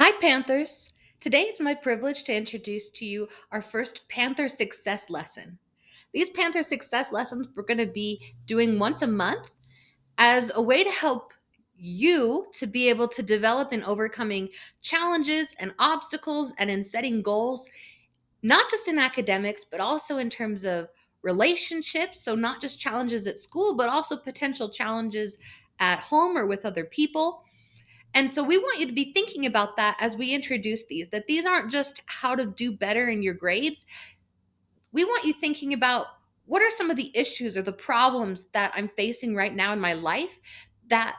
Hi, Panthers! Today it's my privilege to introduce to you our first Panther Success lesson. These Panther Success lessons we're going to be doing once a month as a way to help you to be able to develop in overcoming challenges and obstacles and in setting goals, not just in academics, but also in terms of relationships. So, not just challenges at school, but also potential challenges at home or with other people. And so we want you to be thinking about that as we introduce these, that these aren't just how to do better in your grades. We want you thinking about what are some of the issues or the problems that I'm facing right now in my life that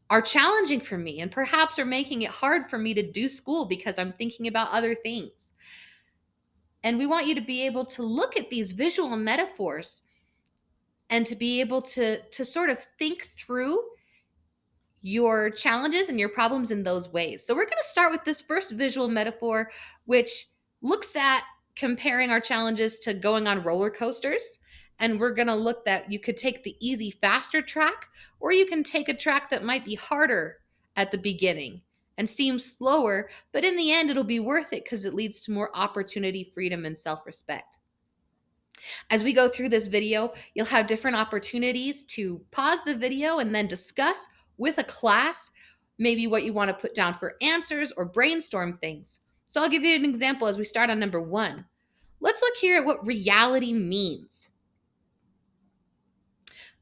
are challenging for me and perhaps are making it hard for me to do school because I'm thinking about other things. And we want you to be able to look at these visual metaphors and to be able to sort of think through your challenges and your problems in those ways. So we're going to start with this first visual metaphor, which looks at comparing our challenges to going on roller coasters. And we're going to look that you could take the easy, faster track, or you can take a track that might be harder at the beginning and seem slower, but in the end, it'll be worth it because it leads to more opportunity, freedom, and self respect. As we go through this video, you'll have different opportunities to pause the video and then discuss with a class maybe what you want to put down for answers or brainstorm things. So I'll give you an example as we start on number 1. Let's look here at what reality means.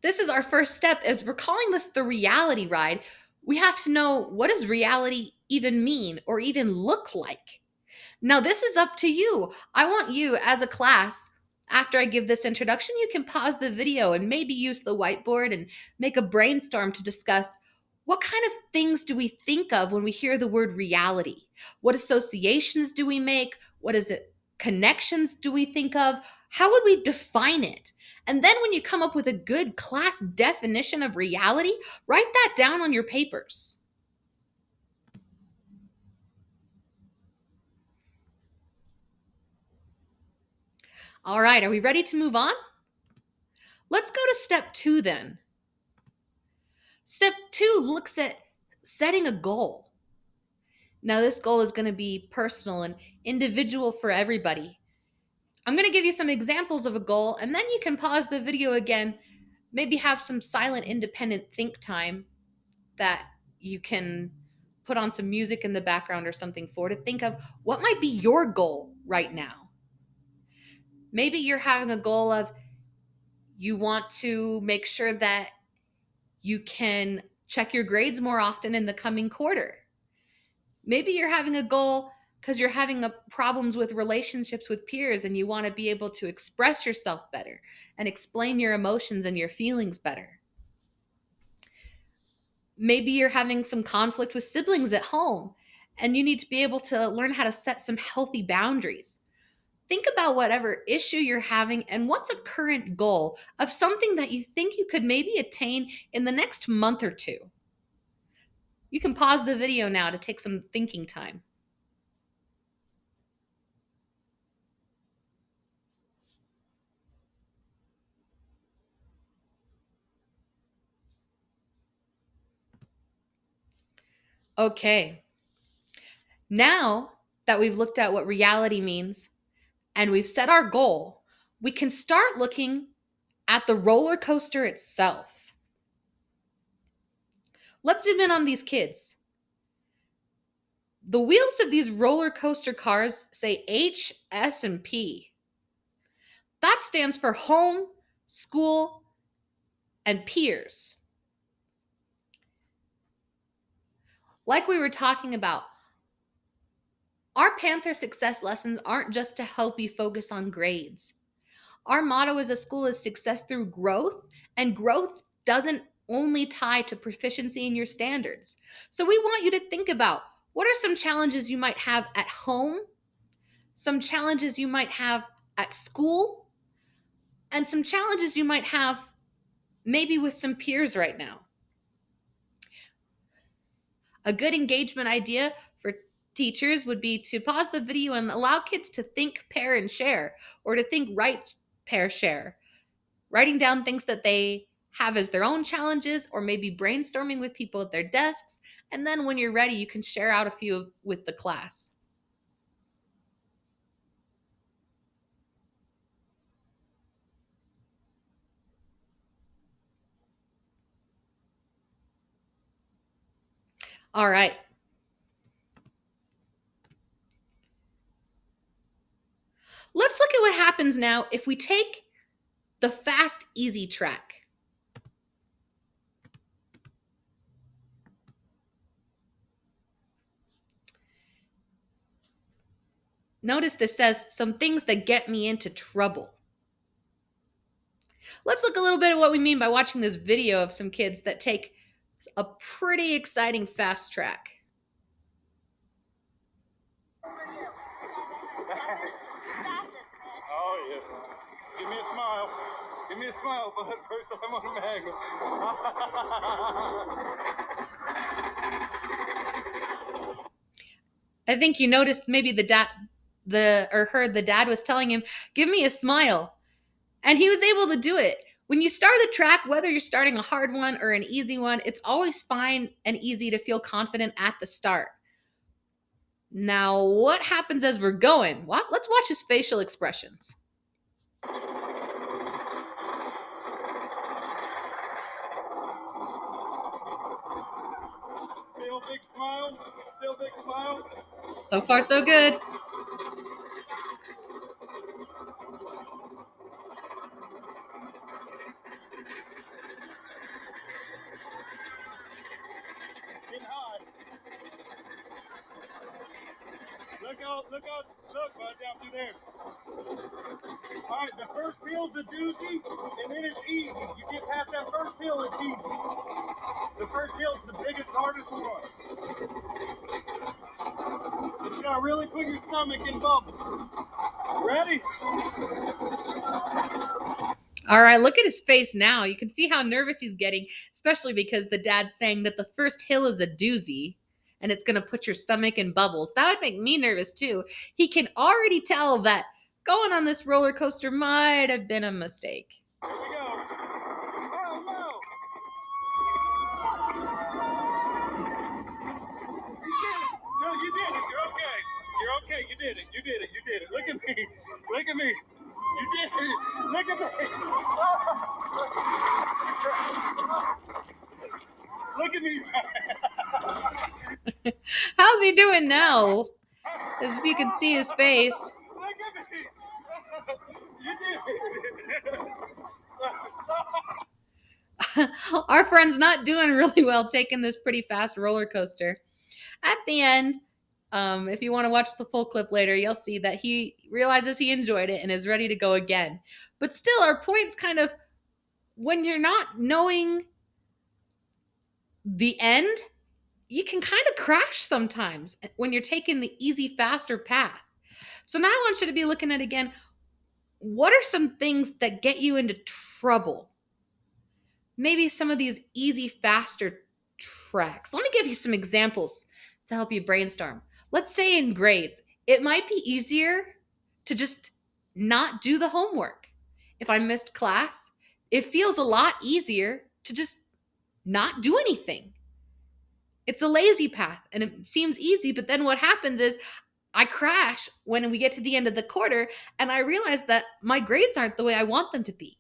This is our first step. As we're calling this the reality ride, we have to know, what does reality even mean or even look like? Now, this is up to you. I want you as a class, after I give this introduction, you can pause the video and maybe use the whiteboard and make a brainstorm to discuss what kind of things do we think of when we hear the word reality? What associations do we make? What is it? Connections do we think of? How would we define it? And then when you come up with a good class definition of reality, write that down on your papers. All right, are we ready to move on? Let's go to step 2 then. Step 2 looks at setting a goal. Now, this goal is going to be personal and individual for everybody. I'm going to give you some examples of a goal, and then you can pause the video again, maybe have some silent, independent think time that you can put on some music in the background or something for to think of what might be your goal right now. Maybe you're having a goal of you want to make sure that you can check your grades more often in the coming quarter. Maybe you're having a goal because you're having problems with relationships with peers and you want to be able to express yourself better and explain your emotions and your feelings better. Maybe you're having some conflict with siblings at home and you need to be able to learn how to set some healthy boundaries. Think about whatever issue you're having and what's a current goal of something that you think you could maybe attain in the next month or two. You can pause the video now to take some thinking time. Okay. Now that we've looked at what reality means and we've set our goal, we can start looking at the roller coaster itself. Let's zoom in on these kids. The wheels of these roller coaster cars say H, S, and P. That stands for home, school, and peers. Like we were talking about, our Panther Success lessons aren't just to help you focus on grades. Our motto as a school is success through growth, and growth doesn't only tie to proficiency in your standards. So we want you to think about, what are some challenges you might have at home, some challenges you might have at school, and some challenges you might have maybe with some peers right now. A good engagement idea for teachers would be to pause the video and allow kids to think, pair, and share, or to think, write, pair, share. Writing down things that they have as their own challenges, or maybe brainstorming with people at their desks. And then when you're ready, you can share out a few with the class. All right. Let's look at what happens now if we take the fast, easy track. Notice this says some things that get me into trouble. Let's look a little bit at what we mean by watching this video of some kids that take a pretty exciting fast track. Oh, yeah. Give me a smile. Give me a smile, bud. First time on a mango. I think you noticed maybe heard the dad was telling him, "Give me a smile." And he was able to do it. When you start the track, whether you're starting a hard one or an easy one, it's always fine and easy to feel confident at the start. Now, what happens as we're going? Let's watch his facial expressions. Still big smiles. Still big smiles. So far, so good. Getting high. Look out, look, bud, down through there. All right, the first hill's a doozy, and then it's easy. You get past that first hill, it's easy. The first hill's the biggest, hardest one. It's gonna really put your stomach in bubbles. Ready? All right, look at his face now. You can see how nervous he's getting, especially because the dad's saying that the first hill is a doozy and it's going to put your stomach in bubbles. That would make me nervous too. He can already tell that going on this roller coaster might have been a mistake. Here we go. Oh, no. You did it. No, you did it. You're okay. You're okay. You did it. You did it. You did it. Look at me. Look at me. You did it. Look at me. Look at me. How's he doing now? As if you can see his face. Look at me. You did it. Our friend's not doing really well taking this pretty fast roller coaster. At the end, if you want to watch the full clip later, you'll see that he realizes he enjoyed it and is ready to go again. But still, our point's kind of when you're not knowing the end, you can kind of crash sometimes when you're taking the easy, faster path. So now I want you to be looking at again, what are some things that get you into trouble? Maybe some of these easy, faster tracks. Let me give you some examples to help you brainstorm. Let's say in grades, it might be easier to just not do the homework. If I missed class, it feels a lot easier to just not do anything. It's a lazy path and it seems easy, but then what happens is I crash when we get to the end of the quarter and I realize that my grades aren't the way I want them to be.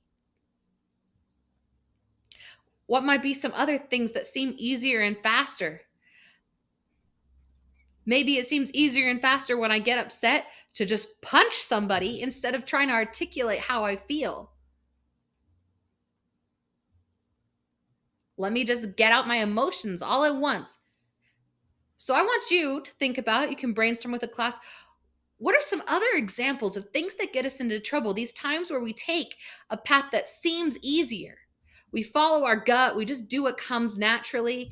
What might be some other things that seem easier and faster? Maybe it seems easier and faster when I get upset to just punch somebody instead of trying to articulate how I feel. Let me just get out my emotions all at once. So I want you to think about, you can brainstorm with a class. What are some other examples of things that get us into trouble? These times where we take a path that seems easier. We follow our gut, we just do what comes naturally.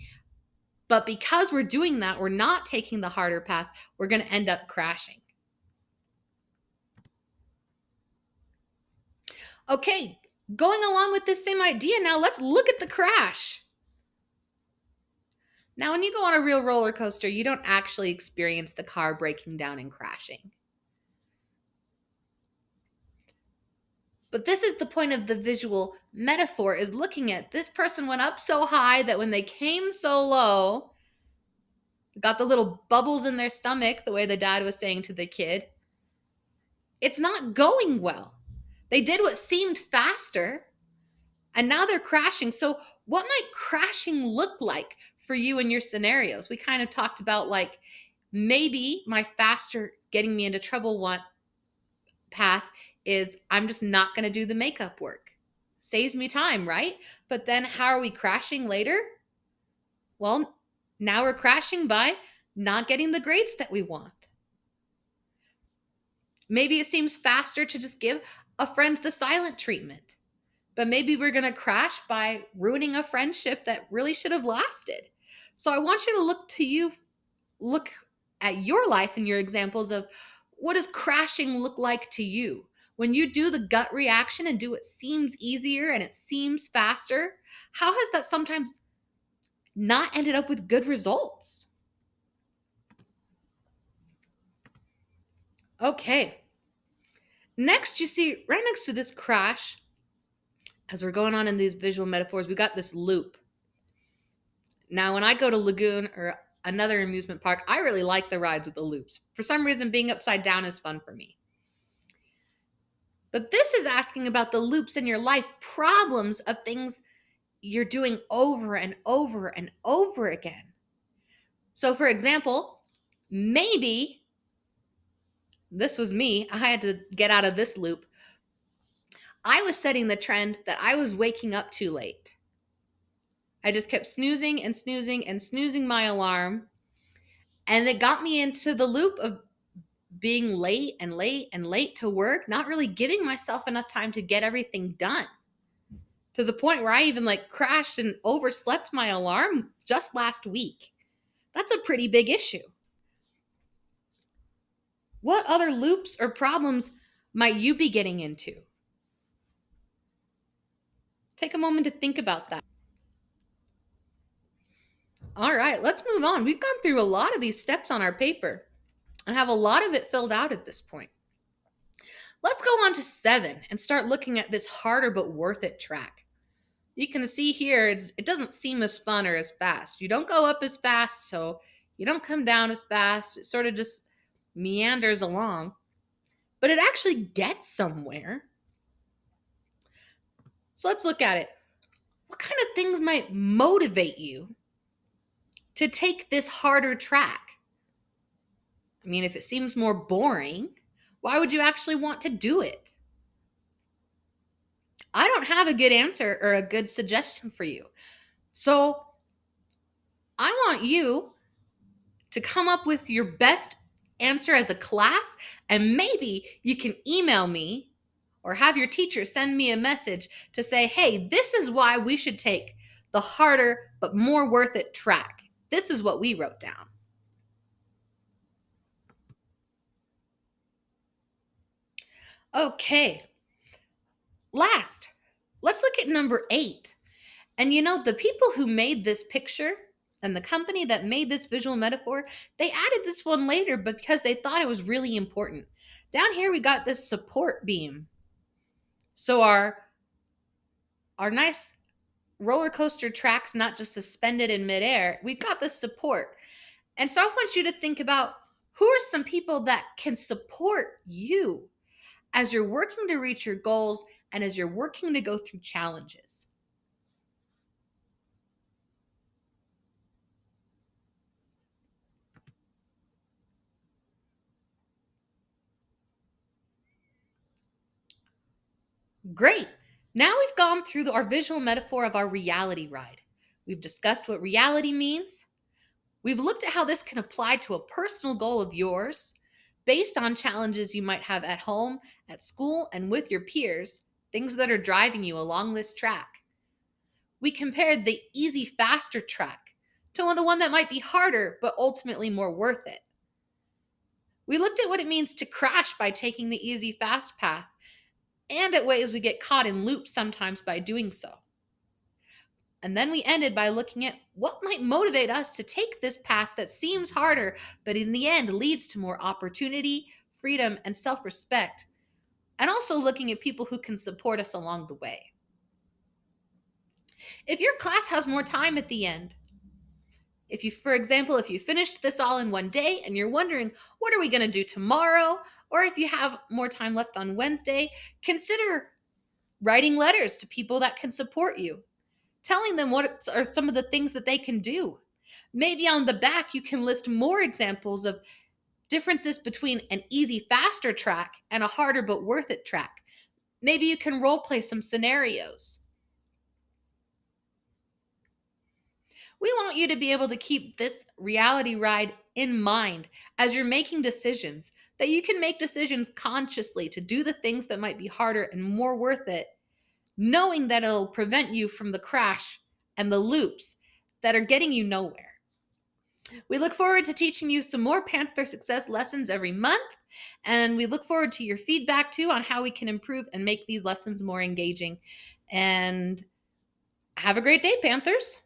But because we're doing that, we're not taking the harder path, we're going to end up crashing. Okay, going along with this same idea, now let's look at the crash. Now, when you go on a real roller coaster, you don't actually experience the car breaking down and crashing. But this is the point of the visual metaphor, is looking at this person went up so high that when they came so low, got the little bubbles in their stomach, the way the dad was saying to the kid, it's not going well. They did what seemed faster, and now they're crashing. So, what might crashing look like for you in your scenarios? We kind of talked about, like, maybe my faster getting me into trouble one path is I'm just not going to do the makeup work. Saves me time, right? But then how are we crashing later? Well, now we're crashing by not getting the grades that we want. Maybe it seems faster to just give a friend the silent treatment. But maybe we're going to crash by ruining a friendship that really should have lasted. So I want you to look at your life and your examples of, what does crashing look like to you? When you do the gut reaction and do what seems easier and it seems faster, how has that sometimes not ended up with good results? Okay. Next, you see, right next to this crash, as we're going on in these visual metaphors, we got this loop. Now, when I go to Lagoon or another amusement park, I really like the rides with the loops. For some reason, being upside down is fun for me. But this is asking about the loops in your life, problems of things you're doing over and over and over again. So, for example, maybe this was me. I had to get out of this loop. I was setting the trend that I was waking up too late. I just kept snoozing and snoozing and snoozing my alarm. And it got me into the loop of being late and late and late to work, not really giving myself enough time to get everything done. To the point where I even crashed and overslept my alarm just last week. That's a pretty big issue. What other loops or problems might you be getting into? Take a moment to think about that. All right, let's move on. We've gone through a lot of these steps on our paper and have a lot of it filled out at this point. Let's go on to 7 and start looking at this harder but worth it track. You can see here, it doesn't seem as fun or as fast. You don't go up as fast, so you don't come down as fast. It sort of just meanders along, but it actually gets somewhere. So let's look at it. What kind of things might motivate you to take this harder track? I mean, if it seems more boring, why would you actually want to do it? I don't have a good answer or a good suggestion for you. So I want you to come up with your best answer as a class, and maybe you can email me or have your teacher send me a message to say, hey, this is why we should take the harder but more worth it track. This is what we wrote down. Okay. Last, let's look at number 8. And the people who made this picture and the company that made this visual metaphor, they added this one later, but because they thought it was really important. Down here, we got this support beam. So our nice roller coaster track's not just suspended in midair. We've got this support. And so I want you to think about, who are some people that can support you as you're working to reach your goals and as you're working to go through challenges. Great. Now we've gone through our visual metaphor of our reality ride. We've discussed what reality means. We've looked at how this can apply to a personal goal of yours based on challenges you might have at home, at school, and with your peers, things that are driving you along this track. We compared the easy, faster track to the one that might be harder, but ultimately more worth it. We looked at what it means to crash by taking the easy, fast path, and at ways we get caught in loops sometimes by doing so. And then we ended by looking at what might motivate us to take this path that seems harder, but in the end leads to more opportunity, freedom, and self-respect and also looking at people who can support us along the way. If your class has more time at the end, if you, for example, if you finished this all in one day and you're wondering, what are we going to do tomorrow? Or if you have more time left on Wednesday, consider writing letters to people that can support you, telling them what are some of the things that they can do. Maybe on the back, you can list more examples of differences between an easy, faster track and a harder but worth it track. Maybe you can role play some scenarios. We want you to be able to keep this reality ride in mind as you're making decisions, that you can make decisions consciously to do the things that might be harder and more worth it, knowing that it'll prevent you from the crash and the loops that are getting you nowhere. We look forward to teaching you some more Panther Success lessons every month, and we look forward to your feedback too on how we can improve and make these lessons more engaging. And have a great day, Panthers.